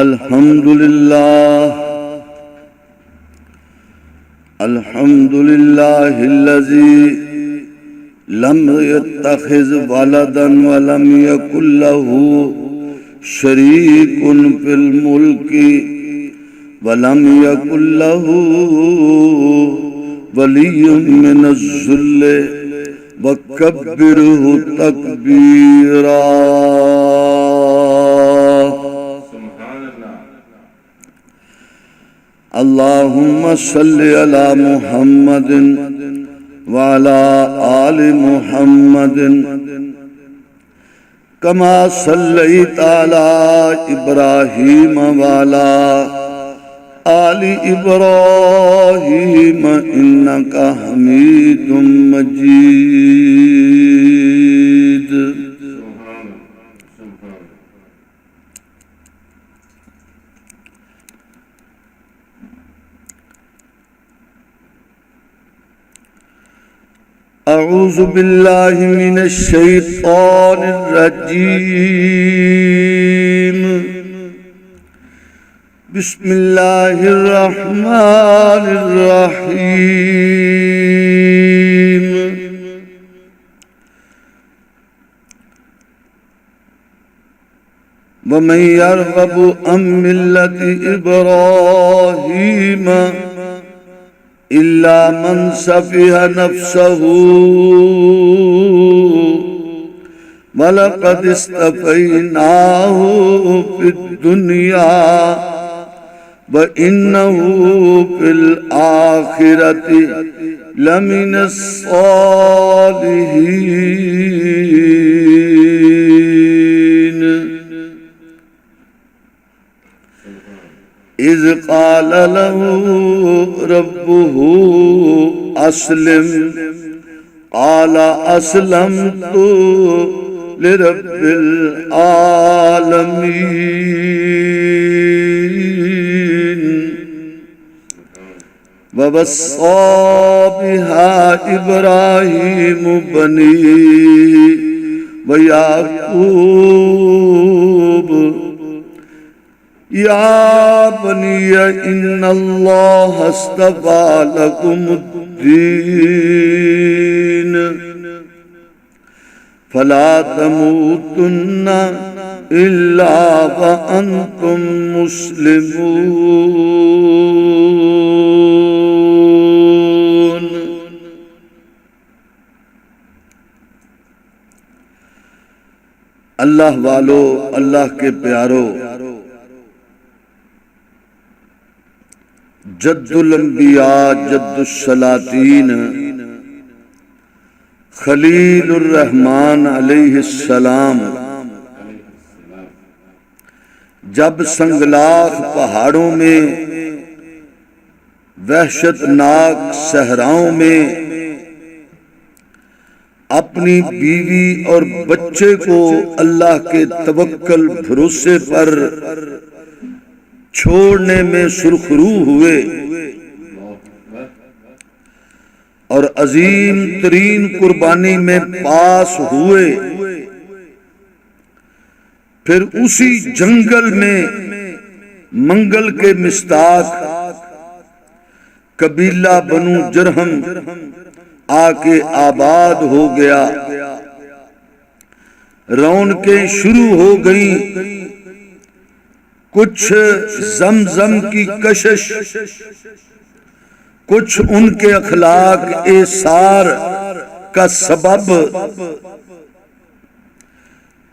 الحمد لله الذي لم يتخذ ولدا ولم يكن له شريك في الملك ولم يكن له ولي من الذل وكبره تكبيرا. اللهم صل على محمد وعلى آل محمد كما صليت على إبراهيم وعلى آل إبراهيم إنك حميد مجيد. أعوذ بالله من الشيطان الرجيم. بسم الله الرحمن الرحيم. ومن يرغب عن ملة إبراهيم إلا من سفه نفسه ولقد اصطفيناه في الدنيا وإنه في الآخرة لمن الصالحين. إذ قال له ربه أسلم قال أسلمت لرب العالمين. ووصى بها إبراهيم بنيه ويعقوب يا بني إن الله اصطفى لكم الدين فلا تموتن إلا وأنتم مسلمون. اللہ والو، اللہ کے پیارو، جد الانبیاء جد السلاطین خلیل الرحمن علیہ السلام جب سنگلاخ پہاڑوں میں، وحشت ناک صحراؤں میں اپنی بیوی اور بچے کو اللہ کے توکل بھروسے پر چھوڑنے میں سرخرو ہوئے اور عظیم ترین قربانی میں پاس ہوئے، پھر اسی جنگل میں منگل کے مصداق قبیلہ بنو جرہم آ کے آباد ہو گیا. رونقیں شروع ہو گئیں، کچھ زمزم کی کشش، کچھ ان کے اخلاق ایثار کا سبب.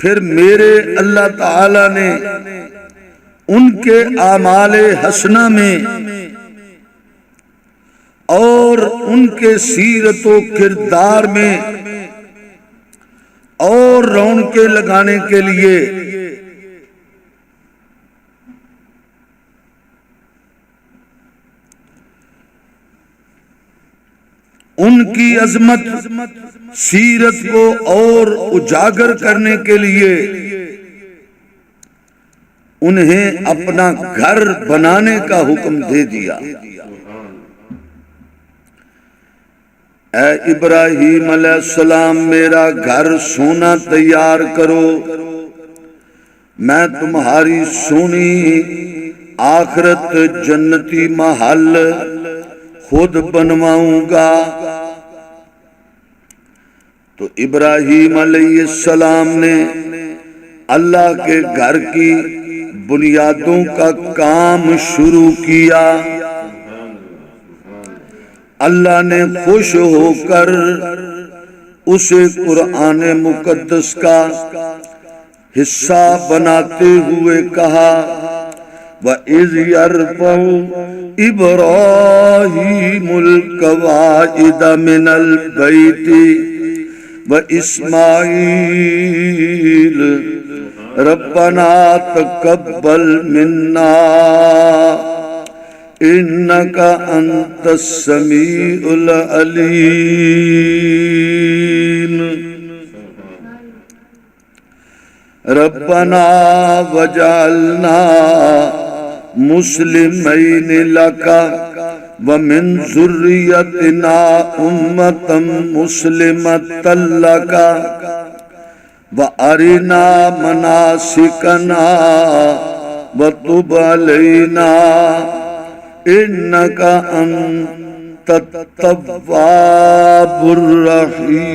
پھر میرے اللہ تعالی نے ان کے اعمال حسنہ میں اور ان کے سیرت و کردار میں اور رونقیں لگانے کے لیے ان کی عظمت سیرت کو اور اجاگر کرنے کے لیے انہیں اپنا گھر بنانے کا حکم دے دیا. اے ابراہیم علیہ السلام، میرا گھر سونا تیار کرو میں تمہاری سونی آخرت جنتی محل خود بنواؤں گا۔ تو ابراہیم علیہ السلام نے اللہ کے گھر کی بنیادوں کا کام شروع کیا۔ اللہ نے خوش ہو کر اسے قرآن مقدس کا حصہ بناتے ہوئے کہا وَإِذْ يَرْفَعُ إِبْرَاهِيمُ الْقَوَاعِدَ مِنَ الْبَيْتِ وَإِسْمَاعِيلُ رَبَّنَا تَقَبَّلْ مِنَّا إِنَّكَ أَنْتَ السَّمِيعُ الْعَلِيمُ رَبَّنَا وَاجْعَلْنَا مُسْلِمَيْنِ لَكَ وَمِنْ ذُرِّيَّتِنَا أُمَّةً مُسْلِمَةً لَكَ وَأَرِنَا مَنَاسِكَنَا وَتُبْ عَلَيْنَا إِنَّكَ أَنْتَ التَّوَّابُ الرَّحِيمُ۔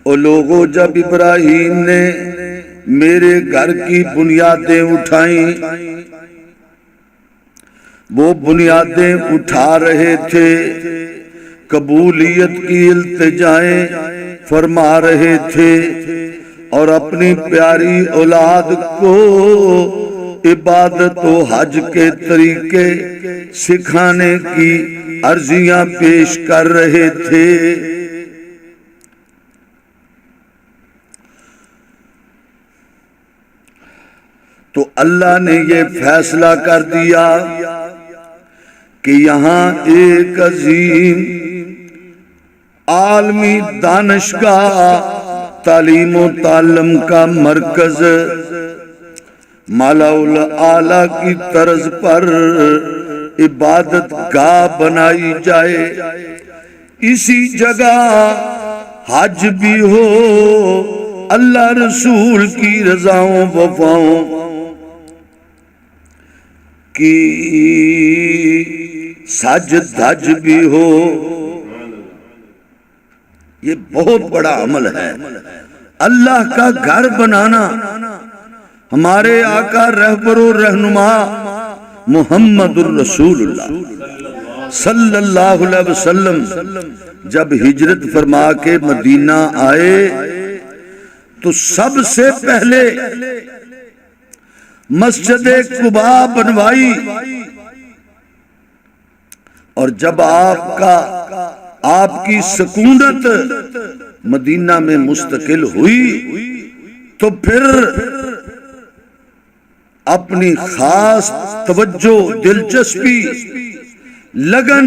او لوگو، جب ابراہیم نے میرے گھر کی بنیادیں اٹھائیں، وہ بنیادیں اٹھا رہے تھے، قبولیت کی التجائیں فرما رہے تھے اور اپنی پیاری اولاد کو عبادت و حج کے طریقے سکھانے کی عرضیاں پیش کر رہے تھے۔ تو اللہ نے یہ فیصلہ کر دیا کہ یہاں ایک عظیم عالمی دانشگاہ تعلیم و تعلم کا مرکز مالا الاعلیٰ کی طرز پر عبادت گاہ بنائی جائے، اسی جگہ حج بھی ہو، اللہ رسول کی رضاؤں وفاؤں کی سج دھج بھی ہو۔ یہ بہت بڑا عمل ہے، اللہ کا گھر بنانا۔ ہمارے آقا رہبر و رہنما محمد الرسول اللہ صلی اللہ علیہ وسلم جب ہجرت فرما کے مدینہ آئے تو سب سے پہلے مسجد قباء بنوائی، اور جب آپ کی سکونت مدینہ میں مستقل ہوئی تو پھر اپنی خاص توجہ، دلچسپی، لگن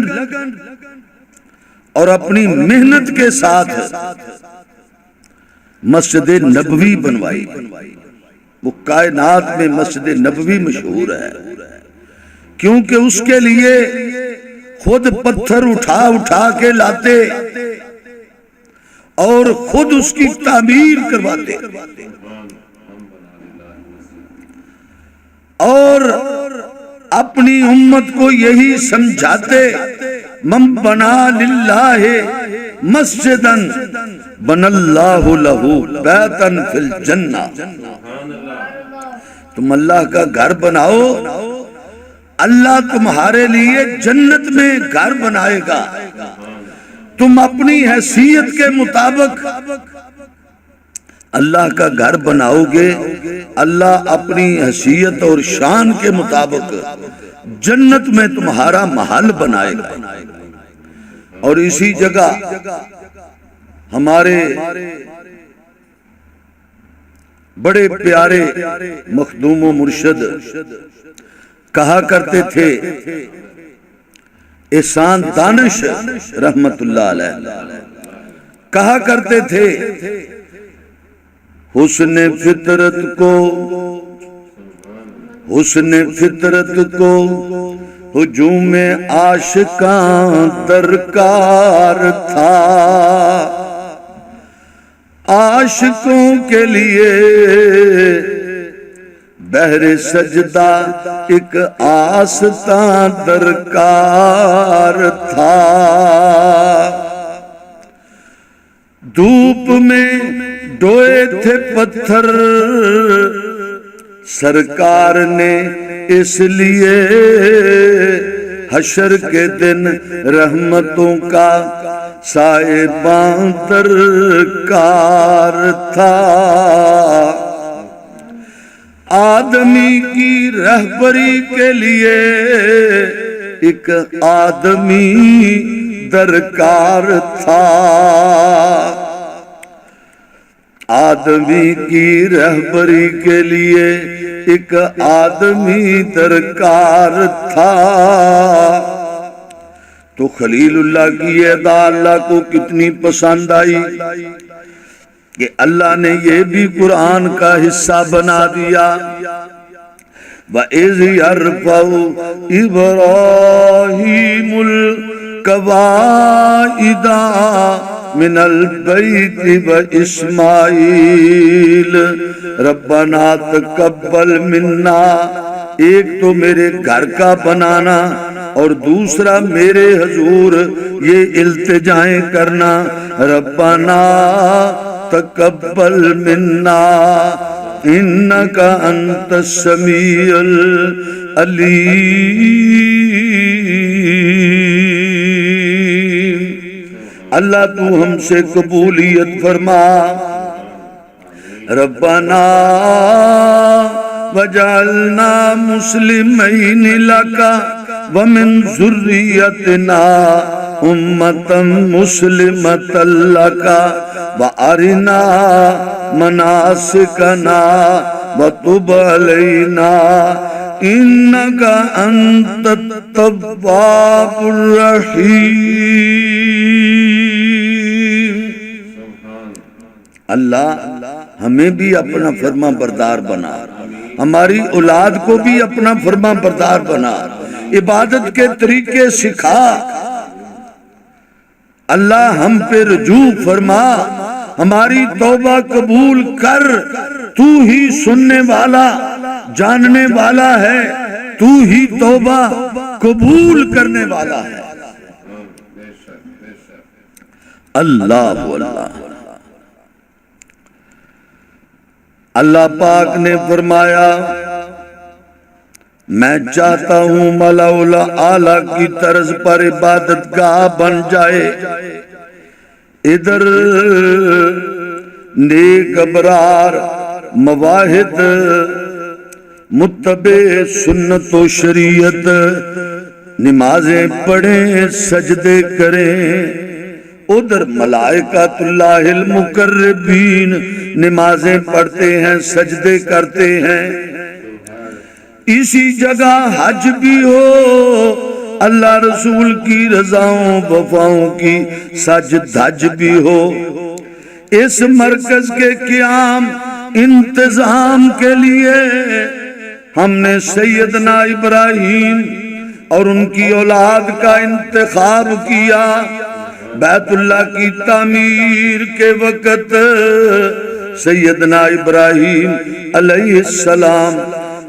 اور اپنی محنت کے ساتھ مسجد نبوی بنوائی۔ وہ کائنات میں مسجد نبوی مشہور ہے کیونکہ اس کے لیے خود پتھر اٹھا اٹھا کے لاتے اور خود اس کی تعمیر کرواتے اور اپنی امت کو یہی سمجھاتے من بنا للہ مسجدن بن اللہ لہو بیتن فی الجنہ۔ تم اللہ کا گھر بناؤ، اللہ تمہارے لیے جنت میں گھر بنائے گا۔ تم اپنی حیثیت کے مطابق اللہ کا گھر بناؤ گے، اللہ اپنی حیثیت اور شان کے مطابق جنت میں تمہارا محل بنائے گا۔ اور اسی جگہ ہمارے بڑے پیارے مخدوم و مرشد کہا کرتے تھے، احسان دانش رحمت اللہ علیہ کہا کرتے تھے، حسن فطرت کو ہجوم عاشقاں درکار تھا، عاشقوں کے لیے بہر سجدہ ایک آستاں درکار تھا۔ دھوپ میں ڈوئے تھے پتھر سرکار نے اس لیے، حشر کے دن رحمتوں کا صاحباں درکار تھا۔ آدمی کی رہبری کے لیے ایک آدمی درکار تھا، آدمی کی رہبری کے لیے ایک آدمی درکار تھا۔ تو خلیل اللہ کی ادا اللہ کو کتنی پسند آئی کہ اللہ نے یہ بھی قرآن کا حصہ بنا دیا۔ وَإِذْ يَرْفَعُ إِبْرَاهِيمُ الْقَوَاعِدَ مِنَ الْبَيْتِ وَإِسْمَاعِيلُ رَبَّنَا تَقَبَّلْ مِنَّا، ایک تو میرے گھر کا بنانا اور دوسرا میرے حضور یہ التجائیں کرنا، ربنا تقبل منا انک انت السمیع العلیم۔ اللہ تو ہم سے قبولیت فرما، ربنا وجعلنا مسلمین لک ومن ذریتنا امتا مسلمتا لک وارنا مناسکنا وتب علینا انک انت التواب الرحیم۔ اللہ ہمیں بھی اپنا فرما بردار بنا، ہماری اولاد کو بھی اپنا فرما بردار بنا، عبادت کے طریقے سکھا، اللہ ہم پہ رجوع فرما، ہماری توبہ قبول کر، تو ہی سننے والا جاننے والا ہے، تو ہی توبہ قبول کرنے والا ہے۔ اللہ اللہ اللہ پاک نے فرمایا میں چاہتا ہوں ملائکہ اعلیٰ کی طرز پر عبادت گاہ بن جائے، ادھر نیک ابرار مواحد متبع سنت و شریعت نمازیں پڑھیں سجدے کریں، ادھر ملائکۃ اللہ المقربین نمازیں پڑھتے ہیں سجدے کرتے ہیں۔ اسی جگہ حج بھی ہو، اللہ رسول کی رضاؤں وفاؤں کی سج دھج بھی ہو۔ اس مرکز کے قیام انتظام کے لیے ہم نے سیدنا ابراہیم اور ان کی اولاد کا انتخاب کیا۔ بیت اللہ کی تعمیر کے وقت سیدنا ابراہیم علیہ السلام،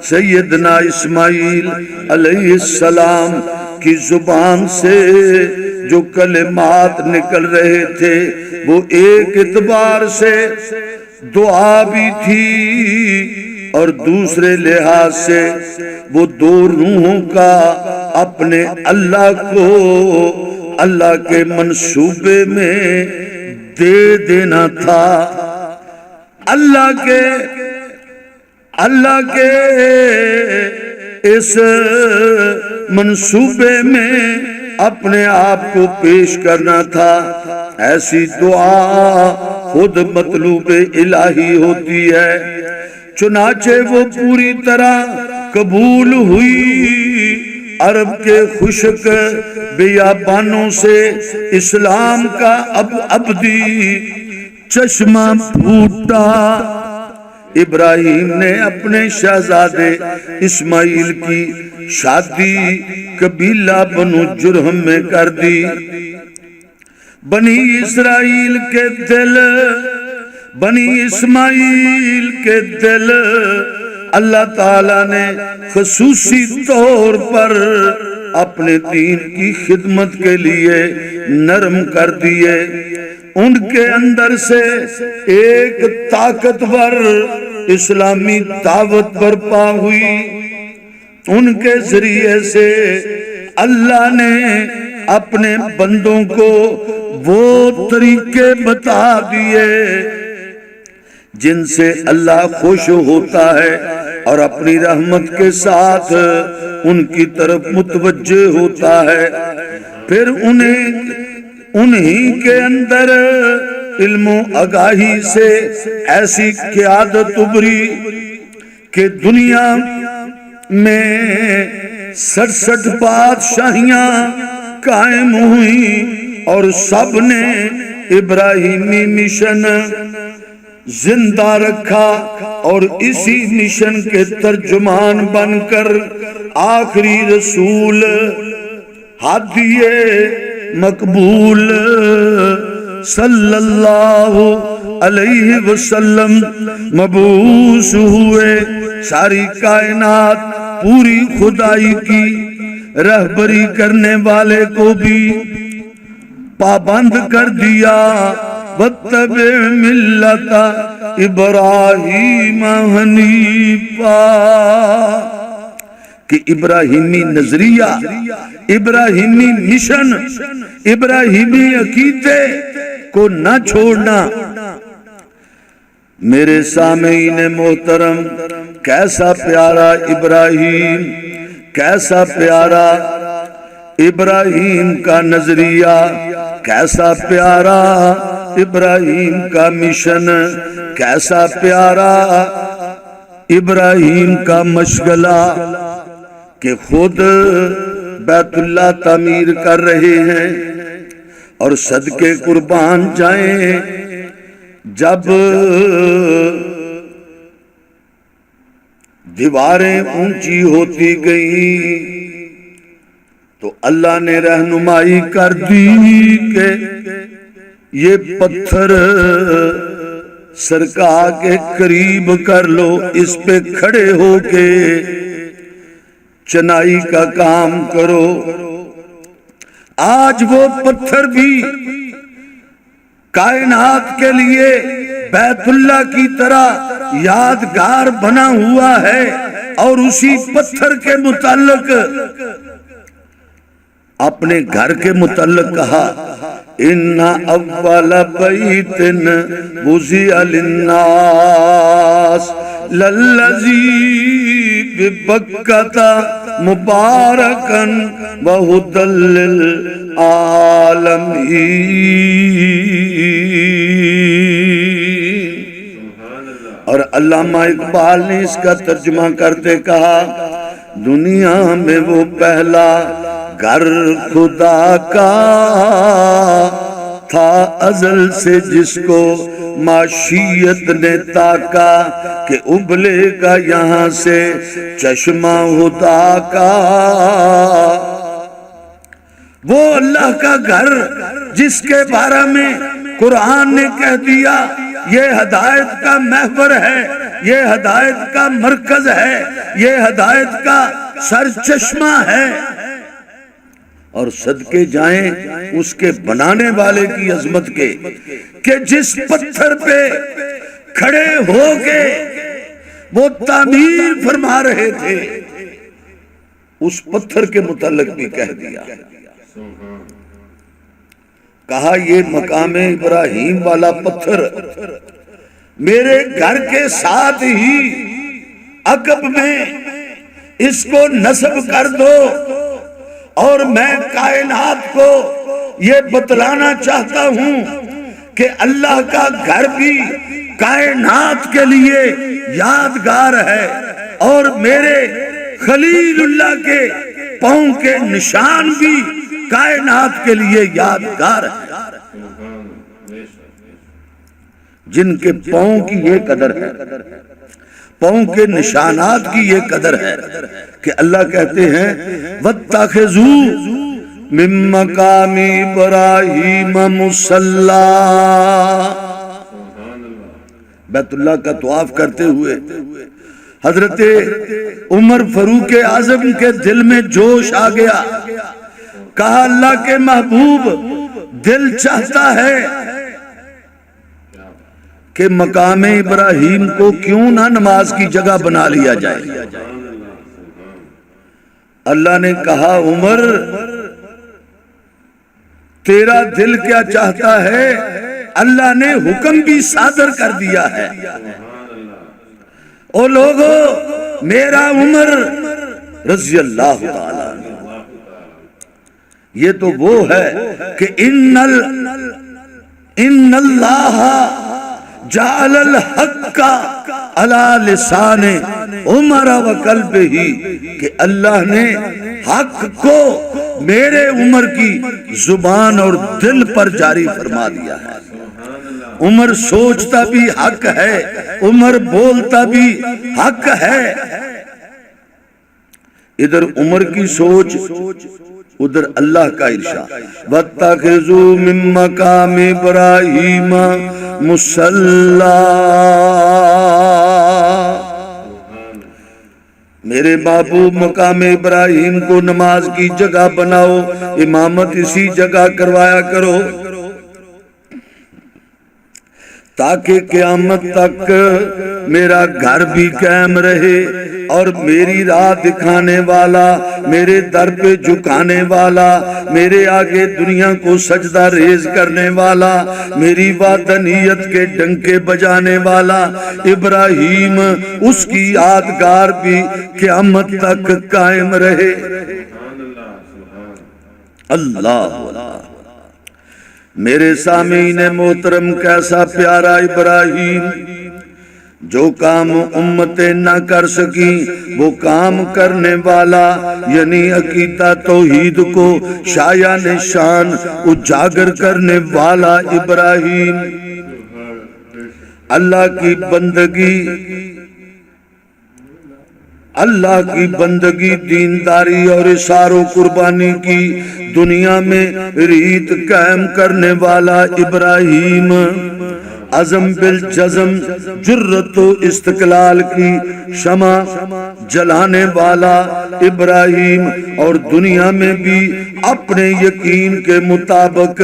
سیدنا اسماعیل علیہ السلام کی زبان سے جو کلمات نکل رہے تھے وہ ایک اعتبار سے دعا بھی تھی اور دوسرے لحاظ سے وہ دو روحوں کا اپنے اللہ کو اللہ کے منصوبے میں دے دینا تھا۔ اللہ کے اس منصوبے میں اپنے آپ کو پیش کرنا تھا۔ ایسی دعا خود مطلوب الہی ہوتی ہے، چنانچہ وہ پوری طرح قبول ہوئی۔ عرب کے خشک بیابانوں سے اسلام کا ابدی چشمہ پھوٹا، ابراہیم نے اپنے شہزادے اسماعیل کی شادی قبیلہ بنو جرہم میں کر دی۔ بنی اسرائیل کے دل، بنی اسماعیل کے دل اللہ تعالیٰ نے خصوصی طور پر اپنے دین کی خدمت کے لیے نرم کر دیے۔ ان کے اندر سے ایک طاقتور اسلامی دعوت برپا ہوئی۔ ان کے ذریعے سے اللہ نے اپنے بندوں کو وہ طریقے بتا دیے جن سے اللہ خوش ہوتا ہے اور اپنی رحمت کے ساتھ ان کی طرف متوجہ ہوتا ہے۔ پھر انہی کے اندر علم و آگاہی سے ایسی قیادت ابھری کہ دنیا میں 67 بادشاہیاں قائم ہوئیں اور سب نے ابراہیمی مشن زندہ رکھا، اور اسی مشن کے ترجمان بن کر آخری رسول ہادی مقبول صلی اللہ علیہ وسلم مبعوث ہوئے۔ ساری کائنات پوری خدائی کی رہبری کرنے والے کو بھی پابند کر دیا۔ وَاتَّبِعْ مِلَّةَ إِبْرَاهِيمَ حَنِيفًا، کہ ابراہیمی نظریہ، ابراہیمی مشن، ابراہیمی عقیدے کو نہ چھوڑنا۔ میرے سامعین محترم، کیسا پیارا ابراہیم، کیسا پیارا ابراہیم کا نظریہ، کیسا پیارا ابراہیم کا مشن، کیسا پیارا ابراہیم کا مشغلہ کہ خود بیت اللہ تعمیر کر رہے ہیں اور صدقے قربان جائیں۔ جب دیواریں اونچی ہوتی گئیں تو اللہ نے رہنمائی کر دی کہ یہ پتھر سرکار کے قریب کر لو، اس پہ کھڑے ہو کے چنائی کا کام کرو۔ آج وہ پتھر بھی کائنات کے لیے بیت اللہ کی طرح یادگار بنا ہوا ہے، اور اسی پتھر کے متعلق اپنے گھر کے متعلق کہا ان اول بیت وضع للناس للذی ببکۃ مبارکا وہدی للعالمین۔ اور علامہ اقبال نے اس کا ترجمہ کرتے کہا دنیا میں وہ پہلا گھر خدا کا تھا ازل سے، جس کو معشیت نے تاکا کہ ابلے گا یہاں سے چشمہ خدا کا۔ وہ اللہ کا گھر جس کے بارے میں قرآن نے کہہ دیا یہ ہدایت کا محور ہے، یہ ہدایت کا مرکز ہے، یہ ہدایت کا سرچشمہ ہے، اور صدقے جائیں اس کے بنانے والے کی عظمت کے کہ جس پتھر پہ کھڑے ہو کے وہ تعمیر فرما رہے تھے، اس پتھر کے متعلق بھی کہہ دیا، کہا یہ مقام ابراہیم والا پتھر میرے گھر کے ساتھ ہی عقب میں اس کو نصب کر دو، اور میں کائنات کو یہ بتلانا چاہتا ہوں کہ اللہ کا گھر بھی کائنات کے لیے یادگار ہے، اور میرے خلیل اللہ کے پاؤں کے نشان بھی کائنات کے لیے یادگار ہے۔ جن کے پاؤں کی یہ قدر ہے، پاؤں کے نشانات کی یہ قدر ہے کہ اللہ کہتے ہیں وَاتَّخِذُوا مِن مَّقَامِ إِبْرَاهِيمَ مُصَلًّى، بیت اللہ کا طواف کرتے ہوئے حضرت عمر فاروق اعظم کے دل میں جوش آ گیا، کہا اللہ کے محبوب دل چاہتا ہے کہ مقام ابراہیم کو کیوں نہ نماز کی جگہ بنا لیا جائے۔ اللہ نے کہا عمر تیرا دل کیا چاہتا ہے، اللہ نے حکم بھی صادر کر دیا ہے۔ او لوگو میرا عمر رضی اللہ تعالیٰ عنہ، یہ تو وہ ہے کہ ان اللہ جعل الحق علی لسان عمر و قلبہ، کہ اللہ نے حق کو میرے عمر کی زبان اور دل پر جاری فرما دیا ہے۔ عمر سوچتا بھی حق ہے، عمر بولتا بھی حق ہے۔ ادھر عمر کی سوچ، ادھر اللہ کا ارشاد وَاتَّخِذُوا مِن مَّقَامِ إِبْرَاهِيمَ مُصَلًّى، میرے محبوب مقام ابراہیم کو نماز کی جگہ بناؤ، امامت اسی جگہ کروایا کرو تاکہ قیامت تک میرا گھر بھی قائم رہے، اور میری راہ دکھانے والا، میرے در پہ جھکانے والا، میرے آگے دنیا کو سجدہ ریز کرنے والا، میری وحدانیت کے ڈنکے بجانے والا ابراہیم، اس کی یادگار بھی قیامت تک قائم رہے۔ اللہ میرے سامعین محترم، کیسا پیارا ابراہیم، جو کام امتیں نہ کر سکیں وہ کام کرنے والا، یعنی عقیدہ توحید کو شایع نشان اجاگر کرنے والا ابراہیم، اللہ کی بندگی دینداری اور اثار و قربانی کی دنیا میں ریت قائم کرنے والا ابراہیم، عزم بالجزم جرت و استقلال کی شمع جلانے والا ابراہیم، اور دنیا میں بھی اپنے یقین کے مطابق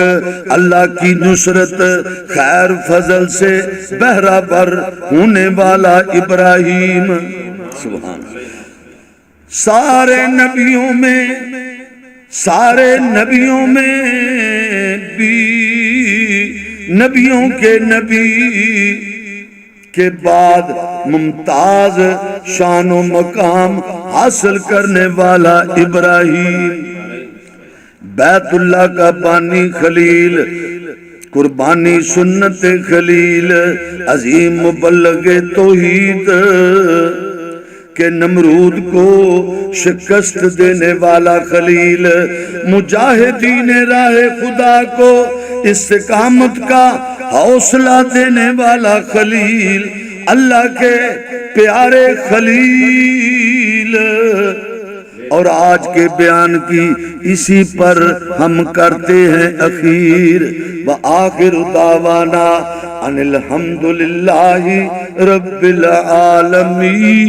اللہ کی نصرت خیر فضل سے بہرہ بر ہونے والا ابراہیم۔ سبحان اللہ۔ سارے نبیوں میں بھی نبیوں کے نبی کے بعد ممتاز شان و مقام حاصل کرنے والا ابراہیم، بیت اللہ کا بانی خلیل، قربانی سنت خلیل، عظیم مبلغ توحید کہ نمرود کو شکست دینے والا خلیل، مجاہدین راہ خدا کو استقامت کا حوصلہ دینے والا خلیل، اللہ کے پیارے خلیل۔ اور آج کے بیان کی اسی پر ہم کرتے ہیں اخیر، وآخر دعوانا ان الحمدللہ رب العالمین۔